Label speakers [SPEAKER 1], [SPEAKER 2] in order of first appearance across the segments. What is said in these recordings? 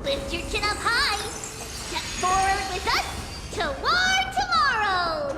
[SPEAKER 1] Lift your chin up high. Step forward with us toward tomorrow.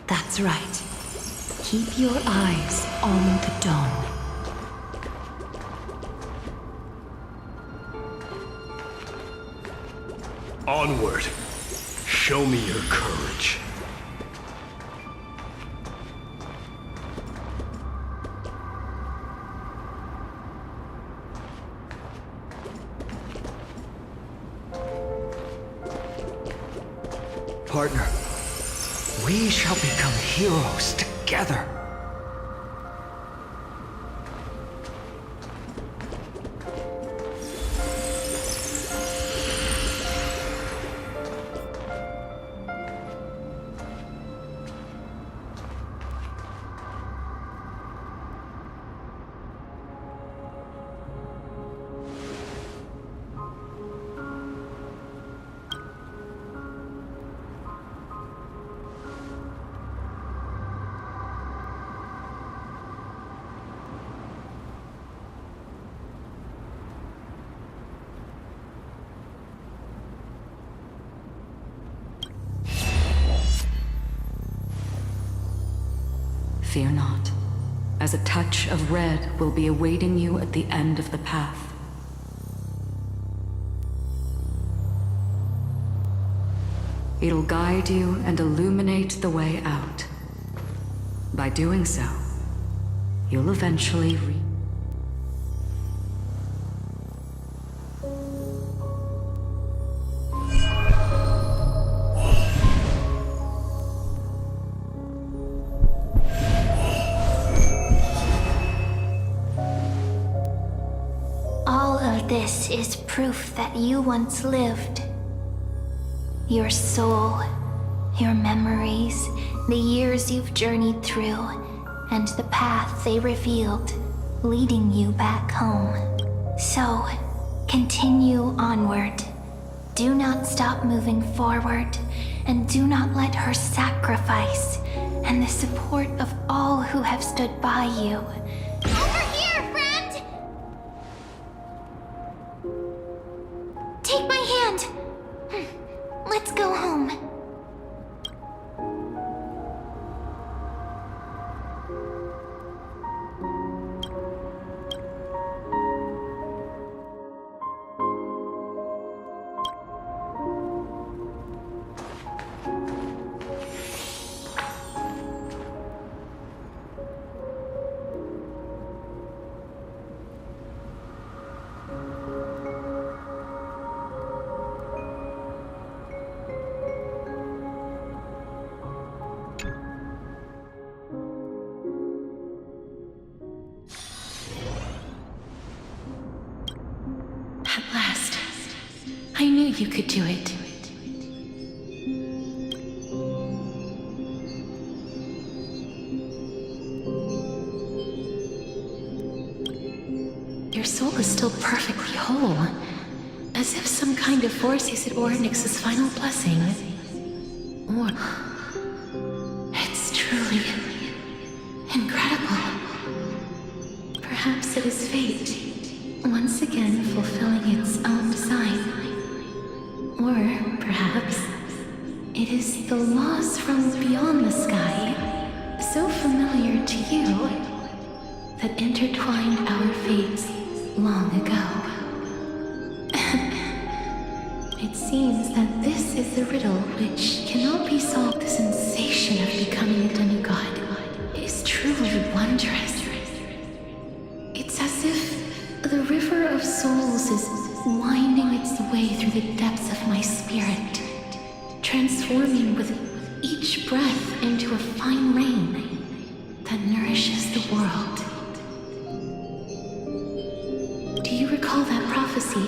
[SPEAKER 2] That's right. Keep your eyes on the dawn.
[SPEAKER 3] Onward. Show me your courage.
[SPEAKER 4] Partner, we shall become heroes together.
[SPEAKER 2] Fear not, as a touch of red will be awaiting you at the end of the path. It'll guide you and illuminate the way out. By doing so, you'll eventually reach.
[SPEAKER 1] This is proof that you once lived. Your soul, your memories, the years you've journeyed through, and the path they revealed, leading you back home. So, continue onward. Do not stop moving forward, and do not let her sacrifice and the support of all who have stood by you. Over here, friend! Take my hand! Let's go home.
[SPEAKER 2] At last, I knew you could do it. Your soul is still perfectly whole, as if some kind of force is at Ornyx's final blessing. Or it's truly incredible. Perhaps it is fate, once again fulfilling its own design. Or perhaps it is the laws from beyond the sky, so familiar to you, that intertwined our fates long ago. It seems that this is the riddle which cannot be solved. The sensation of becoming a demigod is truly wondrous. It's as if the river of souls is winding its way through the depths of my spirit, transforming with each breath into a fine rain that nourishes the world. Do you recall that prophecy?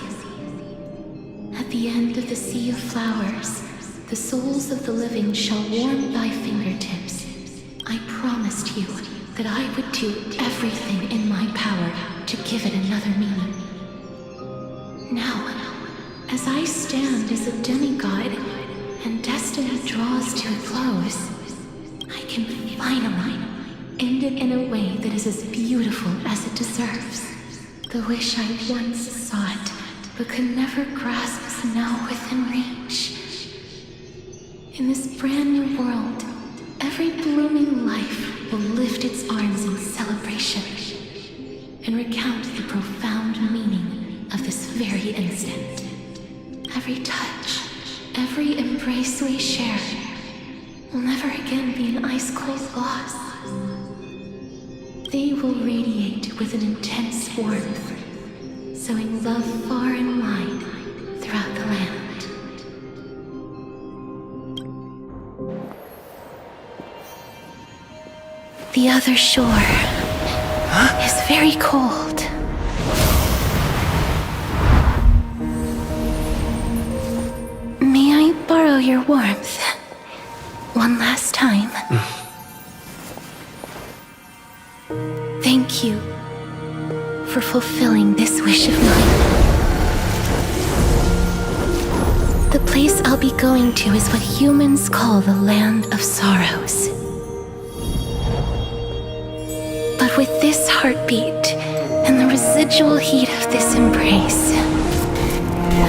[SPEAKER 2] At the end of the sea of flowers, the souls of the living shall warm thy fingertips. I promised you that I would do everything in my power to give it another meaning. Now, as I stand as a demigod and destiny draws to a close, I can finally end it in a way that is as beautiful as it deserves. The wish I once sought, but could never grasp is now within reach. In this brand new world, every blooming life will lift its arms in celebration and recount the profound meaning of this very instant. Every touch, every embrace we share will never again be an ice-cold loss. They will radiate with an intense warmth, sowing love far and wide throughout the land. The other shore is very cold. May I borrow your warmth one last time? Thank you for fulfilling this wish of mine. The place I'll be going to is what humans call the Land of Sorrows. But with this heartbeat and the residual heat of this embrace,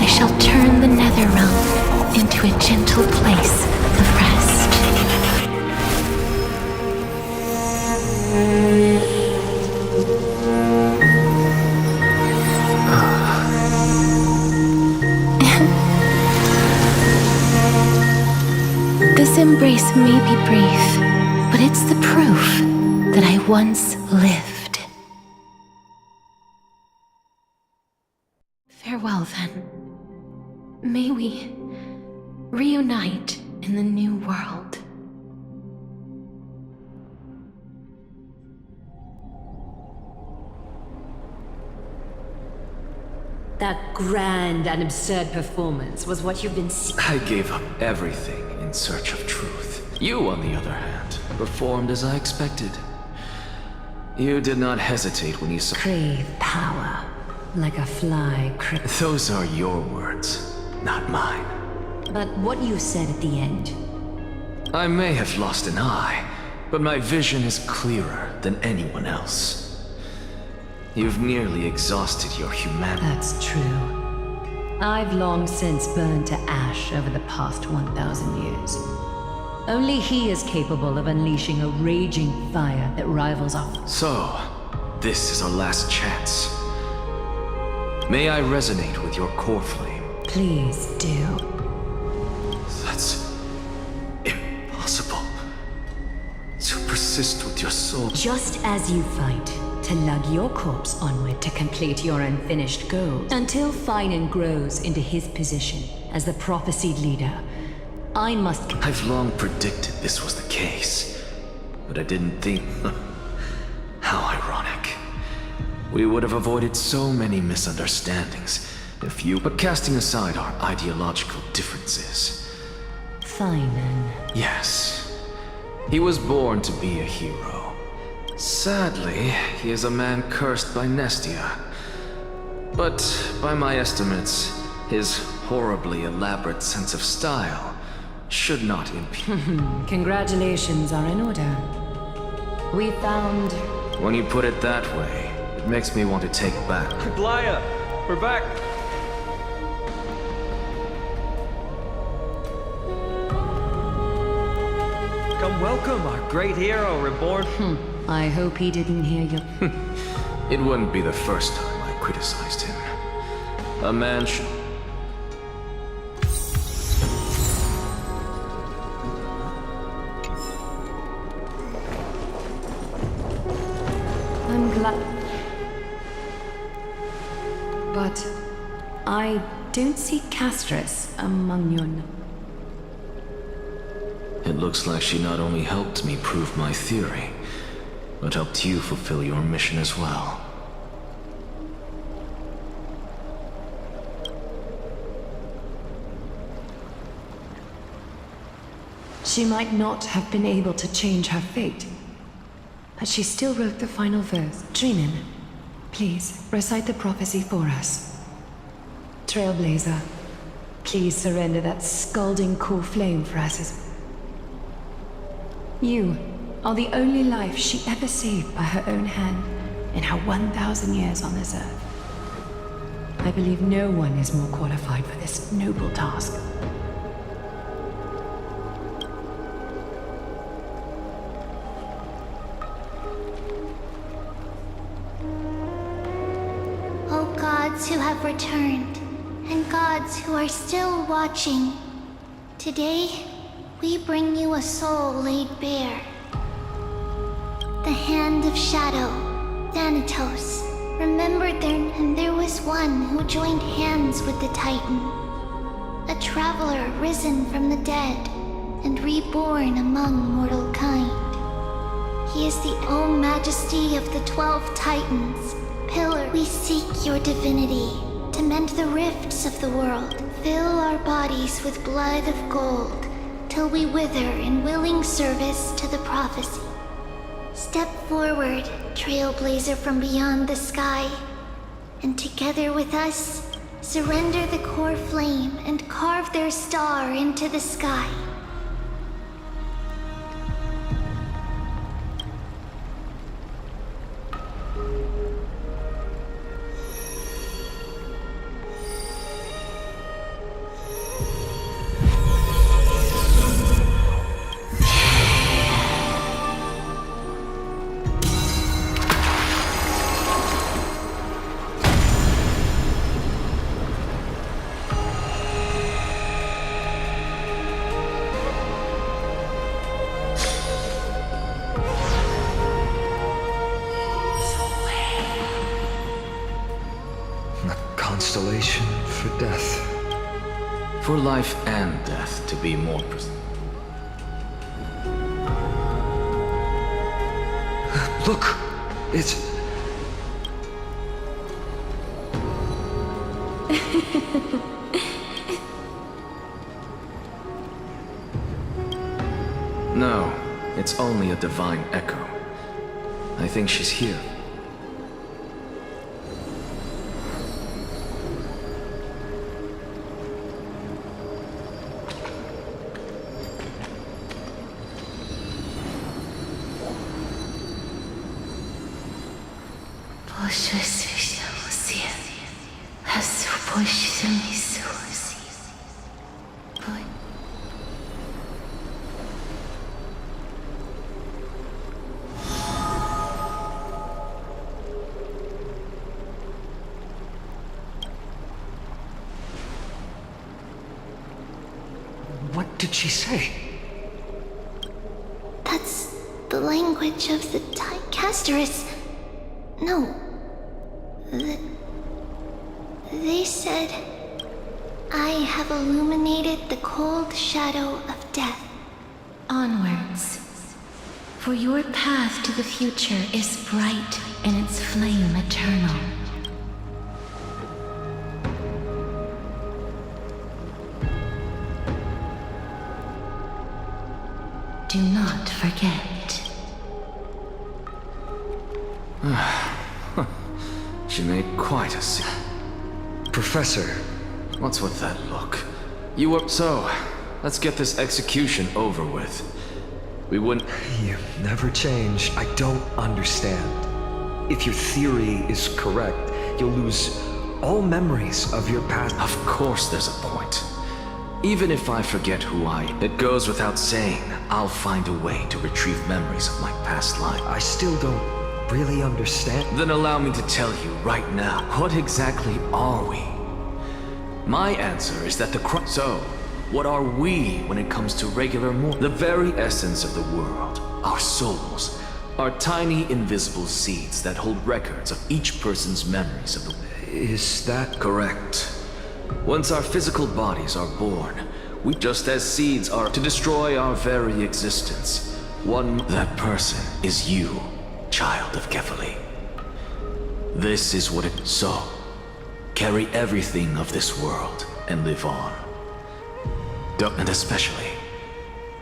[SPEAKER 2] I shall turn the nether realm into a gentle place of rest. This embrace may be brief, but it's the proof that I once lived. Farewell, then. May we reunite in the new world.
[SPEAKER 5] That grand and absurd performance was what you've been seeking.
[SPEAKER 4] I gave up everything in search of truth. You, on the other hand, performed as I expected. You did not hesitate when you saw—
[SPEAKER 5] Crave power, like a fly
[SPEAKER 4] Those are your words, not mine.
[SPEAKER 5] But what you said at the end.
[SPEAKER 4] I may have lost an eye, but my vision is clearer than anyone else. You've nearly exhausted your humanity.
[SPEAKER 5] That's true. I've long since burned to ash over the past 1,000 years. Only he is capable of unleashing a raging fire that rivals our—
[SPEAKER 4] So, this is our last chance. May I resonate with your core flame?
[SPEAKER 5] Please do.
[SPEAKER 4] That's impossible. To persist with your soul.
[SPEAKER 5] Just as you fight to lug your corpse onward to complete your unfinished goal, until Finan grows into his position as the prophesied leader, I must—
[SPEAKER 4] I've long predicted this was the case, but I didn't think— How ironic. We would have avoided so many misunderstandings if you— But casting aside our ideological differences—
[SPEAKER 5] Finan.
[SPEAKER 4] Yes, he was born to be a hero. Sadly, he is a man cursed by Nestia. But by my estimates, his horribly elaborate sense of style should not impede.
[SPEAKER 5] Congratulations are in order. We found—
[SPEAKER 4] When you put it that way, it makes me want to take back.
[SPEAKER 6] Glaya, we're back. Come welcome our great hero reborn.
[SPEAKER 5] I hope he didn't hear you.
[SPEAKER 4] It wouldn't be the first time I criticized him. A man should—
[SPEAKER 5] I'm glad. But I don't see Castris among your—
[SPEAKER 4] It looks like she not only helped me prove my theory, but helped you fulfill your mission as well.
[SPEAKER 5] She might not have been able to change her fate. but she still wrote the final verse. Dreamin', please recite the prophecy for us. Trailblazer, please surrender that scalding core flame for us. You are the only life she ever saved by her own hand in her 1,000 years on this earth. I believe no one is more qualified for this noble task.
[SPEAKER 1] O gods who have returned, and gods who are still watching, today we bring you a soul laid bare. The hand of shadow, Thanatos, remembered there was one who joined hands with the Titan. A traveler risen from the dead and reborn among mortal kind. He is the own majesty of the 12 Titans, pillar. We seek your divinity to mend the rifts of the world. Fill our bodies with blood of gold till we wither in willing service to the prophecy. Step forward, trailblazer from beyond the sky, and together with us, surrender the core flame and carve their star into the sky.
[SPEAKER 7] Constellation for death.
[SPEAKER 4] For life and death, to be more precise.
[SPEAKER 7] Look! It's...
[SPEAKER 4] No, it's only a divine echo. I think she's here.
[SPEAKER 7] What did she say?
[SPEAKER 1] That's the language of the Casterus. No. They said, I have illuminated the cold shadow of death.
[SPEAKER 2] Onwards. For your path to the future is bright and its flame eternal. Do not forget.
[SPEAKER 4] She made quite a scene.
[SPEAKER 7] Professor.
[SPEAKER 4] What's with that look? You were... So, let's get this execution over with. We wouldn't...
[SPEAKER 7] You never change. I don't understand. If your theory is correct, you'll lose all memories of your past.
[SPEAKER 4] Of course there's a point. Even if I forget who I am, it goes without saying, I'll find a way to retrieve memories of my past life.
[SPEAKER 7] I still don't really understand.
[SPEAKER 4] Then allow me to tell you right now, what exactly are we? My answer is that So, what are we when it comes to regular The very essence of the world, our souls, are tiny invisible seeds that hold records of each person's memories of the
[SPEAKER 7] Is that...
[SPEAKER 4] Correct. Once our physical bodies are born, we just as seeds are to destroy our very existence. That person is you, child of Kefali. This is what it... So, carry everything of this world and live on. And especially,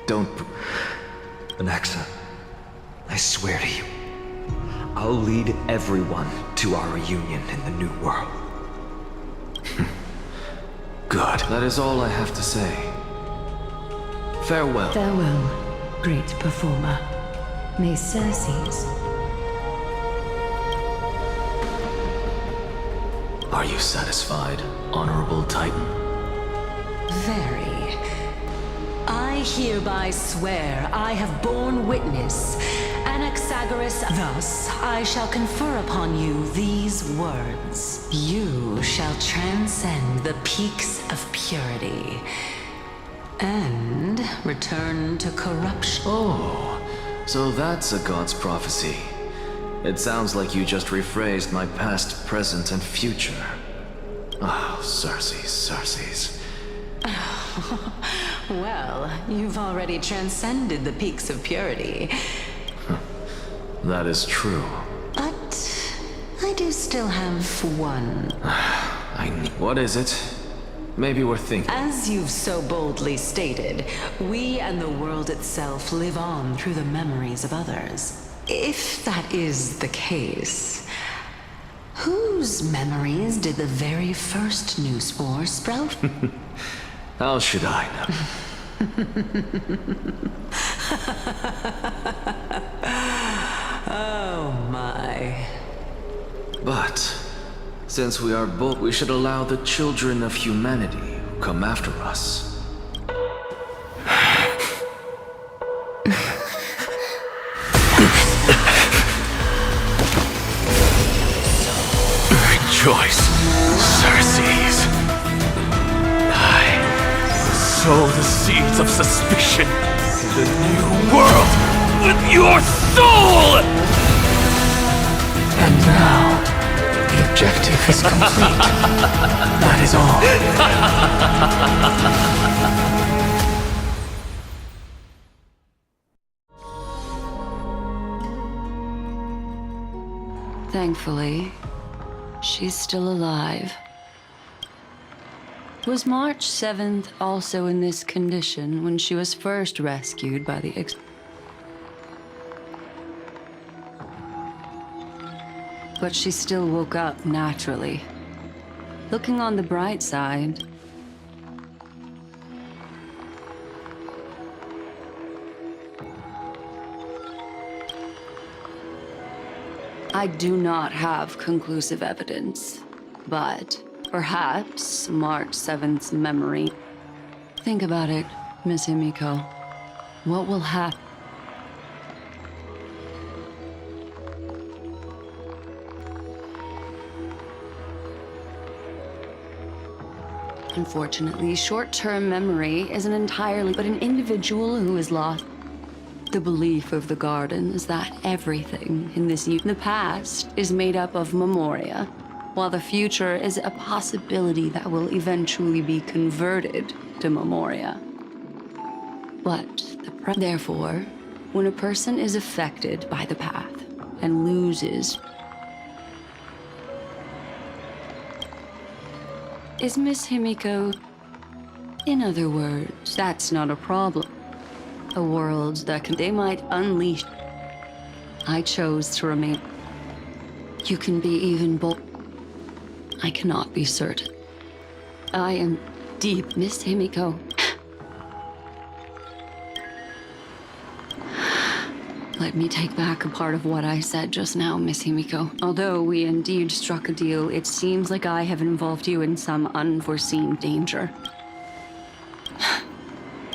[SPEAKER 4] don't...
[SPEAKER 7] Anaxa, I swear to you, I'll lead everyone to our reunion in the new world.
[SPEAKER 4] Good. That is all I have to say. Farewell.
[SPEAKER 5] Farewell, great performer. May Circe's.
[SPEAKER 4] Are you satisfied, Honorable Titan?
[SPEAKER 8] Very. I hereby swear I have borne witness, Anaxagoras. Thus, I shall confer upon you these words. You shall transcend the peaks of purity and return to corruption.
[SPEAKER 4] Oh, so that's a god's prophecy. It sounds like you just rephrased my past, present, and future. Oh, Circes.
[SPEAKER 8] Well, you've already transcended the peaks of purity.
[SPEAKER 4] That is true.
[SPEAKER 8] But I do still have one.
[SPEAKER 4] What is it? Maybe we're thinking.
[SPEAKER 8] As you've so boldly stated, we and the world itself live on through the memories of others. If that is the case, whose memories did the very first new spore sprout?
[SPEAKER 4] How should I know?
[SPEAKER 8] Oh my.
[SPEAKER 4] But, since we are both, we should allow the children of humanity who come after us.
[SPEAKER 3] Rejoice, Circes. I sow the seeds of suspicion in the new world with your soul!
[SPEAKER 9] And now, the objective is complete. That is all.
[SPEAKER 10] Thankfully, she's still alive. Was March 7th also in this condition when she was first rescued by the But she still woke up naturally. Looking on the bright side, I do not have conclusive evidence, but perhaps March 7th's memory. Think about it, Miss Himiko. What will happen? Unfortunately, short-term memory isn't entirely, but an individual who is lost. The belief of the garden is that everything in the past is made up of memoria, while the future is a possibility that will eventually be converted to memoria. But therefore, when a person is affected by the path and loses, is Miss Himiko, in other words, that's not a problem. A world that they might unleash. I chose to remain. You can be even bold. I cannot be certain. I am deep, Miss Himiko. Let me take back a part of what I said just now, Miss Himiko. Although we indeed struck a deal, it seems like I have involved you in some unforeseen danger.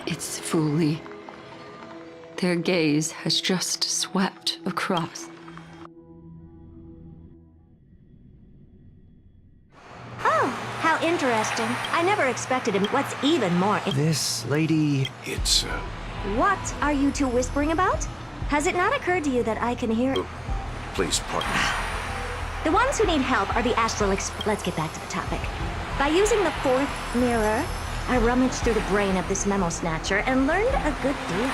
[SPEAKER 10] It's fully. Their gaze has just swept across.
[SPEAKER 11] Oh, how interesting. I never expected him. What's even more...
[SPEAKER 7] This lady...
[SPEAKER 3] It's,
[SPEAKER 11] What are you two whispering about? Has it not occurred to you that I can hear...
[SPEAKER 3] Please pardon me.
[SPEAKER 11] The ones who need help are the astral Let's get back to the topic. By using the fourth mirror, I rummaged through the brain of this memo snatcher and learned a good deal.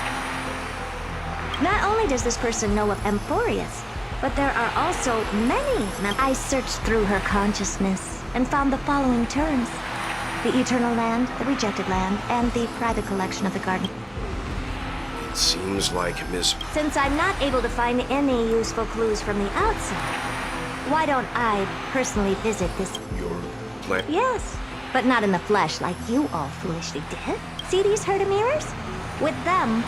[SPEAKER 11] Not only does this person know of amphoreus, but there are also many. I searched through her consciousness and found the following terms: the eternal land, the rejected land, and the private collection of the garden.
[SPEAKER 12] Seems like Miss...
[SPEAKER 11] Since I'm not able to find any useful clues from the outside, why don't I personally visit this...
[SPEAKER 12] Your plan?
[SPEAKER 11] Yes, but not in the flesh like you all foolishly did. See these Herda mirrors? With them,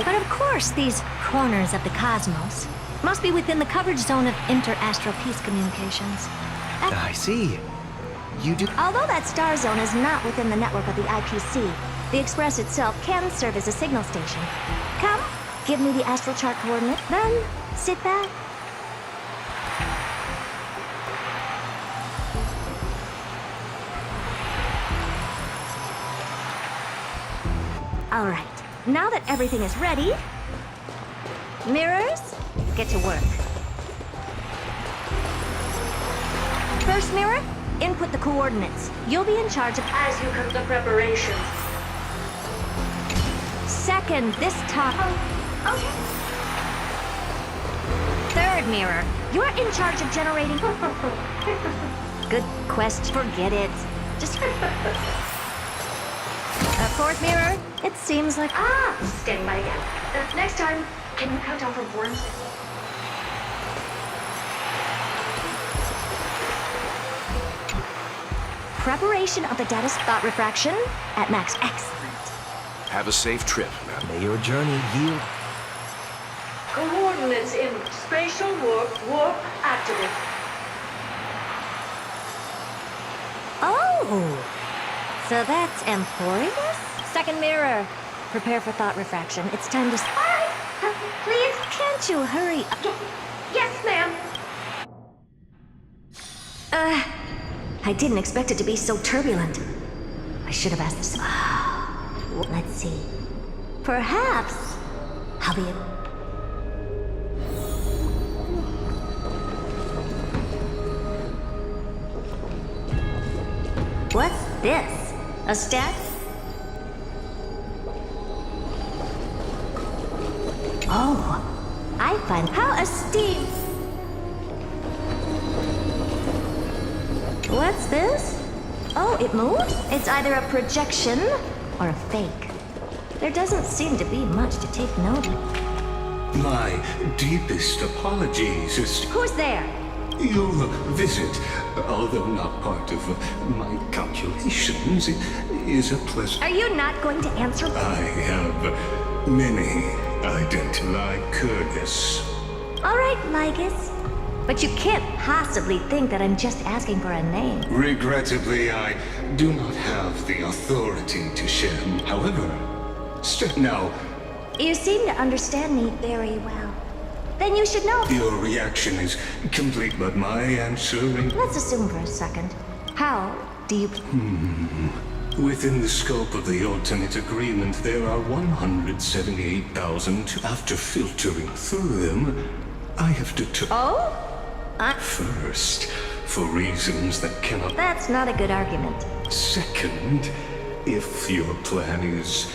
[SPEAKER 11] But of course, these corners of the cosmos must be within the coverage zone of inter-astral peace communications.
[SPEAKER 7] I see. You do...
[SPEAKER 11] Although that star zone is not within the network of the IPC, the Express itself can serve as a signal station. Come, give me the astral chart coordinate, then sit back. All right, now that everything is ready, mirrors, get to work. First mirror, input the coordinates. You'll be in charge of as you come to preparation. Second, this top. Okay. Third mirror, you're in charge of generating. Good question. Forget it. Just. Fourth mirror, it seems like. Standing by again. Next time, can you count down from 4 and 6? Preparation of the data thought refraction at max. Excellent.
[SPEAKER 12] Have a safe trip, ma'am.
[SPEAKER 7] May your journey yield...
[SPEAKER 11] Coordinates in spatial warp activate. Oh, so that's amphoreus? Second mirror, prepare for thought refraction. It's time to... Please, can't you hurry up? Yes, ma'am. I didn't expect it to be so turbulent. I should have asked this. Let's see. Perhaps I'll be... What's this? A stat? Oh, I find how esteemed. What's this? Oh, it moves? It's either a projection or a fake. There doesn't seem to be much to take note of.
[SPEAKER 13] My deepest apologies.
[SPEAKER 11] Who's there?
[SPEAKER 13] Your visit, although not part of my calculations, is a pleasant...
[SPEAKER 11] Are you not going to answer?
[SPEAKER 13] I have many identified Curtis.
[SPEAKER 11] All right, Lygus. But you can't possibly think that I'm just asking for a name.
[SPEAKER 13] Regrettably, I do not have the authority to share. However, now...
[SPEAKER 11] You seem to understand me very well. Then you should know...
[SPEAKER 13] Your reaction is complete, but my answering...
[SPEAKER 11] Let's assume for a second. How do you...
[SPEAKER 13] Within the scope of the alternate agreement, there are 178,000. After filtering through them, I have determined...
[SPEAKER 11] Oh?
[SPEAKER 13] First, for reasons that cannot...
[SPEAKER 11] That's not a good argument.
[SPEAKER 13] Second, if your plan is,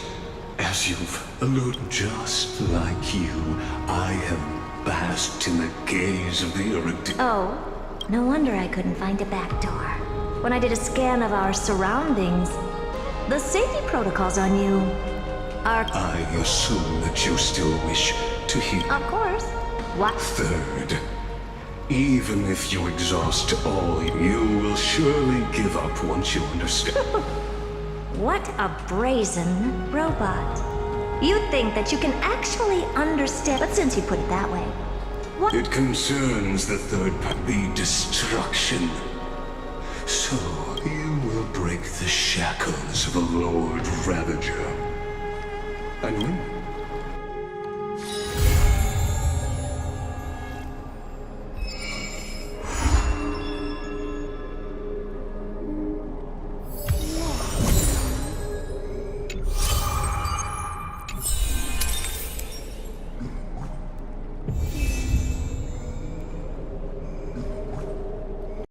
[SPEAKER 13] as you've alluded, just like you, I have basked in the gaze of the
[SPEAKER 11] Oh, no wonder I couldn't find a back door. When I did a scan of our surroundings, the safety protocols on you are...
[SPEAKER 13] I assume that you still wish to hear...
[SPEAKER 11] Of course. What?
[SPEAKER 13] Third, even if you exhaust all, you will surely give up once you understand.
[SPEAKER 11] What a brazen robot. You think that you can actually understand... But since you put it that way, what...
[SPEAKER 13] It concerns the third party destruction. So, you will break the shackles of a Lord Ravager. And when